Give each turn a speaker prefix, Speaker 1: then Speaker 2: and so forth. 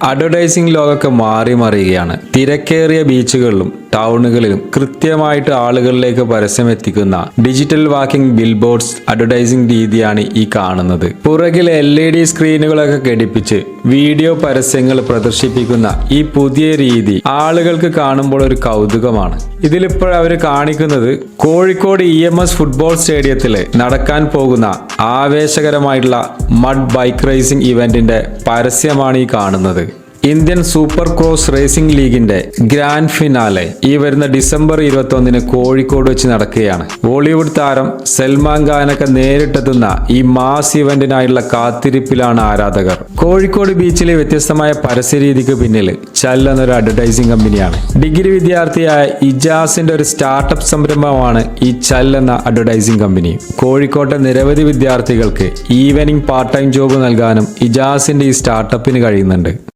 Speaker 1: Advertising ലോകമൊക്കെ മാറി മറിയുകയാണ്. തിരക്കേറിയ ബീച്ചുകളിലും ടൗണുകളിലും കൃത്യമായിട്ട് ആളുകളിലേക്ക് പരസ്യം എത്തിക്കുന്ന ഡിജിറ്റൽ വാക്കിംഗ് ബിൽബോർഡ്സ് അഡ്വർടൈസിംഗ് രീതിയാണ് ഈ കാണുന്നത്. പുറകിൽ LED സ്ക്രീനുകളൊക്കെ ഘടിപ്പിച്ച് വീഡിയോ പരസ്യങ്ങൾ പ്രദർശിപ്പിക്കുന്ന ഈ പുതിയ രീതി ആളുകൾക്ക് കാണുമ്പോൾ ഒരു കൗതുകമാണ്. ഇതിലിപ്പോൾ അവർ കാണിക്കുന്നത് കോഴിക്കോട് EMS ഫുട്ബോൾ സ്റ്റേഡിയത്തിൽ നടക്കാൻ പോകുന്ന ആവേശകരമായിട്ടുള്ള മഡ് ബൈക്ക് റേസിംഗ് ഇവന്റിന്റെ പരസ്യമാണ് ഈ കാണുന്നത്. ഇന്ത്യൻ സൂപ്പർ ക്രോസ് റേസിംഗ് ലീഗിന്റെ ഗ്രാൻഡ് ഫിനാലെ ഈ വരുന്ന ഡിസംബർ 21 കോഴിക്കോട് വെച്ച് നടക്കുകയാണ്. ബോളിവുഡ് താരം സൽമാൻ ഖാനൊക്കെ നേരിട്ടെത്തുന്ന ഈ മാസ് ഇവന്റിനായുള്ള കാത്തിരിപ്പിലാണ് ആരാധകർ. കോഴിക്കോട് ബീച്ചിലെ വ്യത്യസ്തമായ പരസ്യരീതിക്ക് പിന്നിൽ ചൽ എന്നൊരു അഡ്വർടൈസിംഗ് കമ്പനിയാണ്. ഡിഗ്രി വിദ്യാർത്ഥിയായ ഇജാസിന്റെ ഒരു സ്റ്റാർട്ടപ്പ് സംരംഭമാണ് ഈ ചൽ എന്ന അഡ്വർടൈസിംഗ് കമ്പനി. കോഴിക്കോട്ടെ നിരവധി വിദ്യാർത്ഥികൾക്ക് ഈവനിംഗ് പാർട്ട് ടൈം ജോബ് നൽകാനും ഇജാസിന്റെ ഈ സ്റ്റാർട്ടപ്പിന് കഴിയുന്നുണ്ട്.